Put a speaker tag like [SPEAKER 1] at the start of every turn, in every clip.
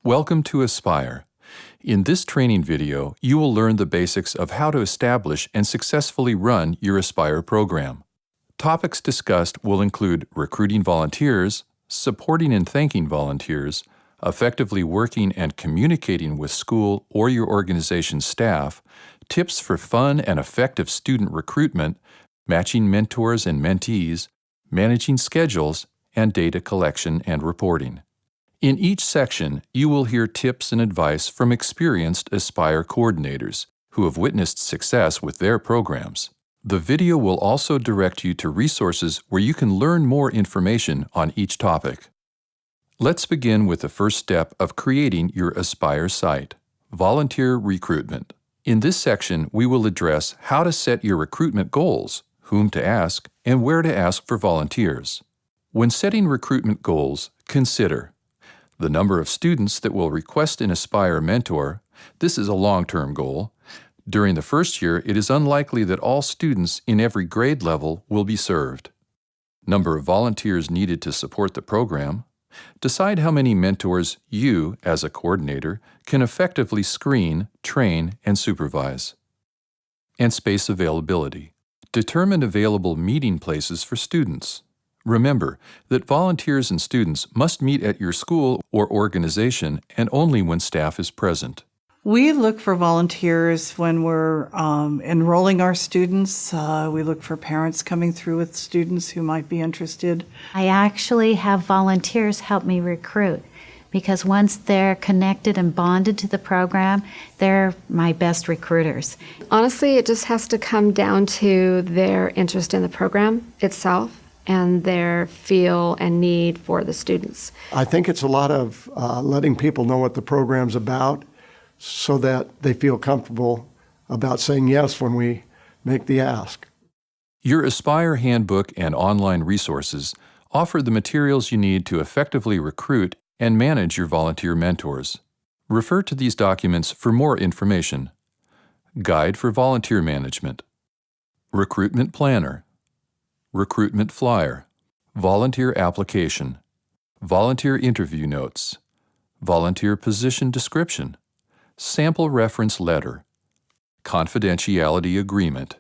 [SPEAKER 1] Welcome to Aspire. In this training video, you will learn the basics of how to establish and successfully run your Aspire program. Topics discussed will include recruiting volunteers, supporting and thanking volunteers, effectively working and communicating with school or your organization's staff, tips for fun and effective student recruitment, matching mentors and mentees, managing schedules, and data collection and reporting. In each section, you will hear tips and advice from experienced Aspire coordinators who have witnessed success with their programs. The video will also direct you to resources where you can learn more information on each topic. Let's begin with the first step of creating your Aspire site, volunteer recruitment. In this section, we will address how to set your recruitment goals, whom to ask, and where to ask for volunteers. When setting recruitment goals, consider the number of students that will request an Aspire mentor. This is a long-term goal. During the first year, it is unlikely that all students in every grade level will be served. Number of volunteers needed to support the program. Decide how many mentors you, as a coordinator, can effectively screen, train, and supervise. And space availability. Determine available meeting places for students. Remember that volunteers and students must meet at your school or organization and only when staff is present.
[SPEAKER 2] We look for volunteers when we're enrolling our students. We look for parents coming through with students who might be interested.
[SPEAKER 3] I actually have volunteers help me recruit because once they're connected and bonded to the program, they're my best recruiters.
[SPEAKER 4] Honestly, it just has to come down to their interest in the program itself and their feel and need for the students.
[SPEAKER 5] I think it's a lot of letting people know what the program's about so that they feel comfortable about saying yes when we make the ask.
[SPEAKER 1] Your Aspire handbook and online resources offer the materials you need to effectively recruit and manage your volunteer mentors. Refer to these documents for more information. Guide for Volunteer Management, Recruitment Planner, Recruitment Flyer, Volunteer Application, Volunteer Interview Notes, Volunteer Position Description, Sample Reference Letter, Confidentiality Agreement.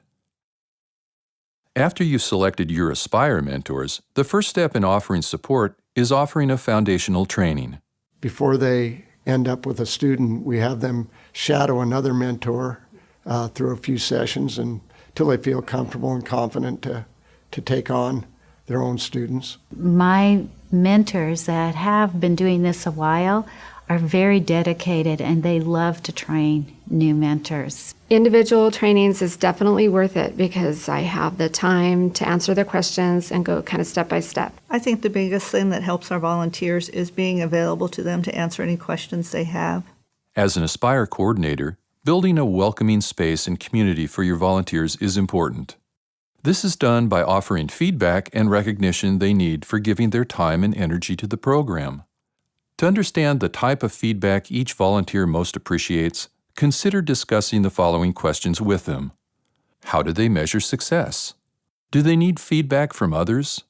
[SPEAKER 1] After you've selected your Aspire mentors, the first step in offering support is offering a foundational training.
[SPEAKER 5] Before they end up with a student, we have them shadow another mentor through a few sessions until they feel comfortable and confident to take on their own students.
[SPEAKER 3] My mentors that have been doing this a while are very dedicated and they love to train new mentors.
[SPEAKER 4] Individual trainings is definitely worth it because I have the time to answer their questions and go kind of step by step.
[SPEAKER 6] I think the biggest thing that helps our volunteers is being available to them to answer any questions they have.
[SPEAKER 1] As an Aspire coordinator, building a welcoming space and community for your volunteers is important. This is done by offering feedback and recognition they need for giving their time and energy to the program. To understand the type of feedback each volunteer most appreciates, consider discussing the following questions with them. How do they measure success? Do they need feedback from others?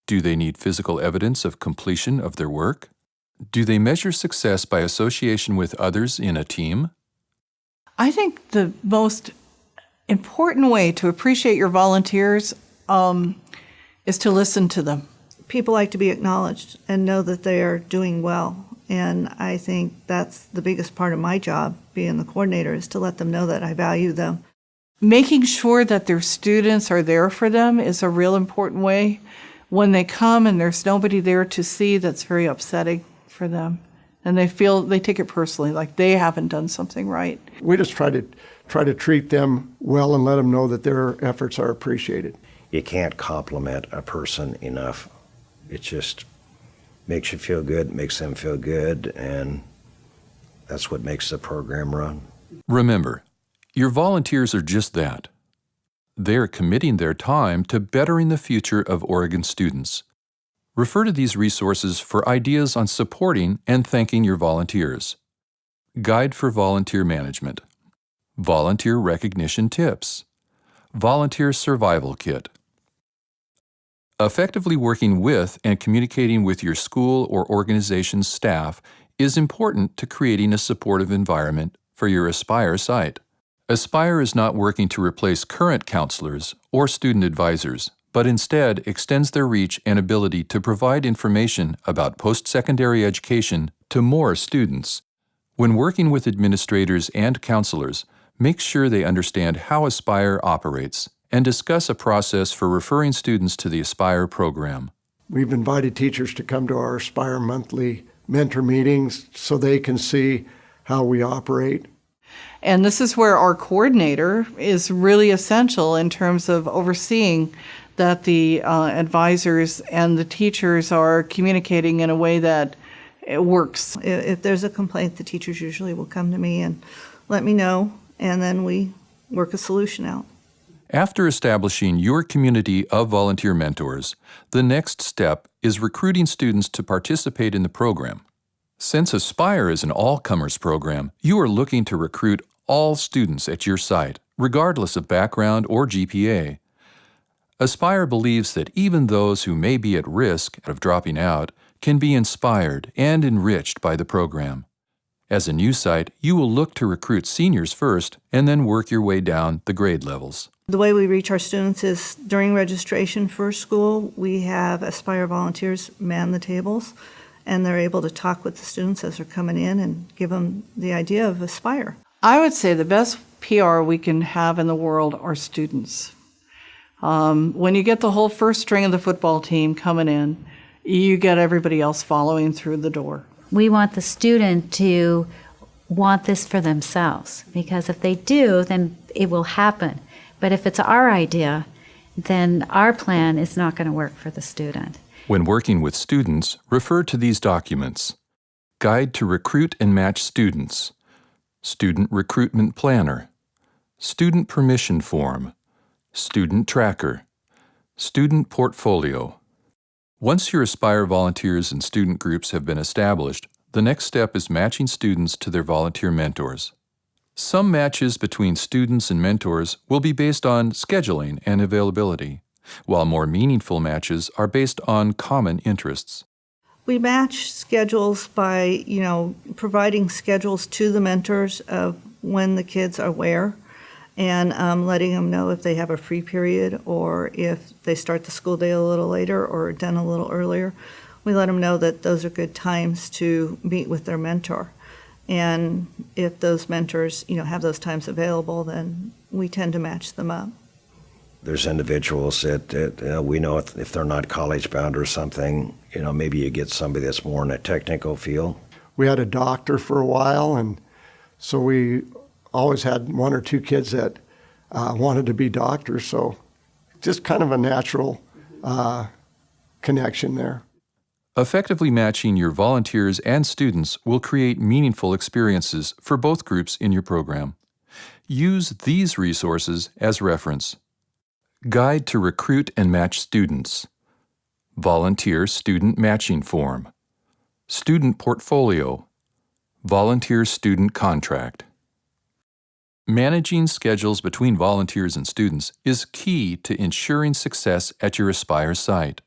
[SPEAKER 1] Do they need physical evidence of completion of their work? Do they measure success by association with others in a team?
[SPEAKER 2] I think the most important way to appreciate your volunteers is to listen to them.
[SPEAKER 6] People like to be acknowledged and know that they are doing well. And I think that's the biggest part of my job, being the coordinator, is to let them know that I value them.
[SPEAKER 2] Making sure that their students are there for them is a real important way. When they come and there's nobody there to see, that's very upsetting for them. And they take it personally, like they haven't done something right.
[SPEAKER 5] We just try to treat them well and let them know that their efforts are appreciated.
[SPEAKER 7] You can't compliment a person enough. It just makes you feel good, makes them feel good, and that's what makes the program run.
[SPEAKER 1] Remember, your volunteers are just that. They're committing their time to bettering the future of Oregon students. Refer to these resources for ideas on supporting and thanking your volunteers. Guide for Volunteer Management, Volunteer Recognition Tips, Volunteer Survival Kit. Effectively working with and communicating with your school or organization's staff is important to creating a supportive environment for your Aspire site. Aspire is not working to replace current counselors or student advisors, but instead extends their reach and ability to provide information about post-secondary education to more students. When working with administrators and counselors, make sure they understand how Aspire operates and discuss a process for referring students to the Aspire program.
[SPEAKER 5] We've invited teachers to come to our Aspire monthly mentor meetings so they can see how we operate.
[SPEAKER 2] And this is where our coordinator is really essential in terms of overseeing that the advisors and the teachers are communicating in a way that it works.
[SPEAKER 6] If there's a complaint, the teachers usually will come to me and let me know, and then we work a solution out.
[SPEAKER 1] After establishing your community of volunteer mentors, the next step is recruiting students to participate in the program. Since Aspire is an all-comers program, you are looking to recruit all students at your site, regardless of background or GPA. Aspire believes that even those who may be at risk of dropping out can be inspired and enriched by the program. As a new site, you will look to recruit seniors first and then work your way down the grade levels.
[SPEAKER 6] The way we reach our students is during registration for school, we have Aspire volunteers man the tables, and they're able to talk with the students as they're coming in and give them the idea of Aspire.
[SPEAKER 2] I would say the best PR we can have in the world are students. When you get the whole first string of the football team coming in, you get everybody else following through the door.
[SPEAKER 3] We want the student to want this for themselves, because if they do, then it will happen. But if it's our idea, then our plan is not going to work for the student.
[SPEAKER 1] When working with students, refer to these documents: Guide to Recruit and Match Students, Student Recruitment Planner, Student Permission Form, Student Tracker, Student Portfolio. Once your Aspire volunteers and student groups have been established, the next step is matching students to their volunteer mentors. Some matches between students and mentors will be based on scheduling and availability, while more meaningful matches are based on common interests.
[SPEAKER 6] We match schedules by, providing schedules to the mentors of when the kids are where, and letting them know if they have a free period or if they start the school day a little later or done a little earlier. We let them know that those are good times to meet with their mentor. And if those mentors, have those times available, then we tend to match them up.
[SPEAKER 7] There's individuals that we know if they're not college bound or something, maybe you get somebody that's more in a technical field.
[SPEAKER 5] We had a doctor for a while, and so we always had one or two kids that wanted to be doctors, so just kind of a natural connection there.
[SPEAKER 1] Effectively matching your volunteers and students will create meaningful experiences for both groups in your program. Use these resources as reference: Guide to Recruit and Match Students, Volunteer Student Matching Form, Student Portfolio, Volunteer Student Contract. Managing schedules between volunteers and students is key to ensuring success at your Aspire site.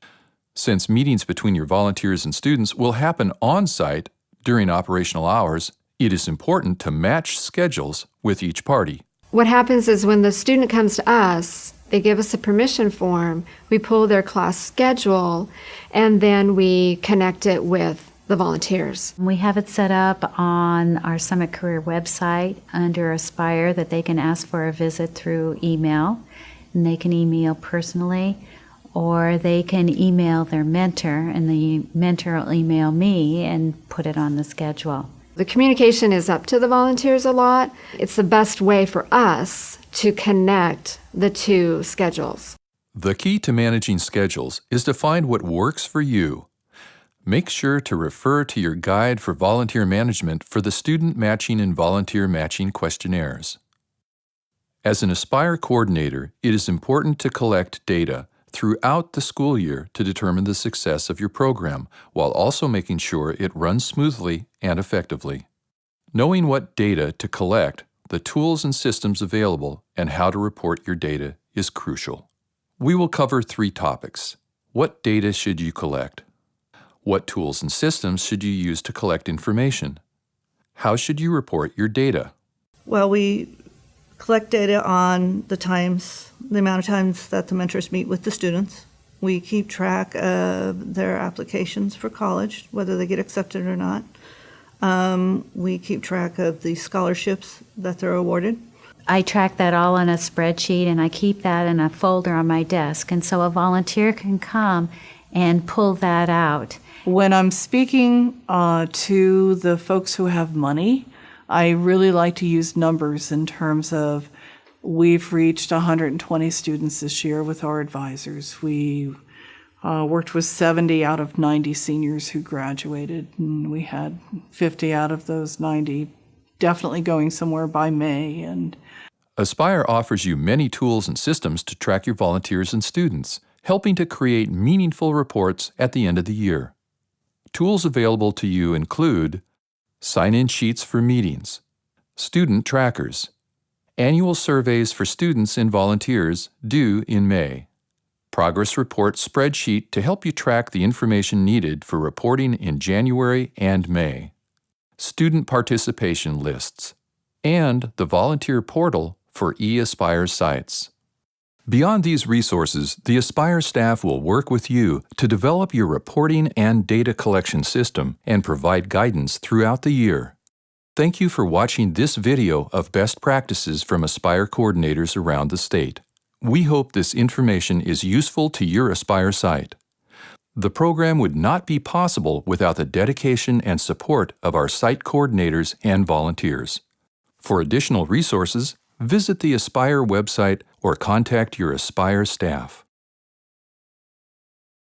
[SPEAKER 1] Since meetings between your volunteers and students will happen on-site during operational hours, it is important to match schedules with each party.
[SPEAKER 4] What happens is when the student comes to us, they give us a permission form, we pull their class schedule, and then we connect it with the volunteers.
[SPEAKER 3] We have it set up on our Summit Career website under Aspire that they can ask for a visit through email, and they can email personally, or they can email their mentor, and the mentor will email me and put it on the schedule.
[SPEAKER 4] The communication is up to the volunteers a lot. It's the best way for us to connect the two schedules.
[SPEAKER 1] The key to managing schedules is to find what works for you. Make sure to refer to your guide for volunteer management for the student matching and volunteer matching questionnaires. As an Aspire coordinator, it is important to collect data throughout the school year to determine the success of your program, while also making sure it runs smoothly and effectively. Knowing what data to collect, the tools and systems available, and how to report your data is crucial. We will cover 3 topics. What data should you collect? What tools and systems should you use to collect information? How should you report your data?
[SPEAKER 6] Well, we collect data on the amount of times that the mentors meet with the students. We keep track of their applications for college, whether they get accepted or not. We keep track of the scholarships that they're awarded.
[SPEAKER 3] I track that all on a spreadsheet, and I keep that in a folder on my desk. And so a volunteer can come and pull that out.
[SPEAKER 2] When I'm speaking to the folks who have money, I really like to use numbers in terms of we've reached 120 students this year with our advisors. We worked with 70 out of 90 seniors who graduated, and we had 50 out of those 90 definitely going somewhere by May. And
[SPEAKER 1] Aspire offers you many tools and systems to track your volunteers and students, helping to create meaningful reports at the end of the year. Tools available to you include sign-in sheets for meetings, student trackers, annual surveys for students and volunteers due in May, progress report spreadsheet to help you track the information needed for reporting in January and May, student participation lists, and the volunteer portal for eAspire sites. Beyond these resources, the Aspire staff will work with you to develop your reporting and data collection system and provide guidance throughout the year. Thank you for watching this video of best practices from Aspire coordinators around the state. We hope this information is useful to your Aspire site. The program would not be possible without the dedication and support of our site coordinators and volunteers. For additional resources, visit the Aspire website or contact your Aspire staff.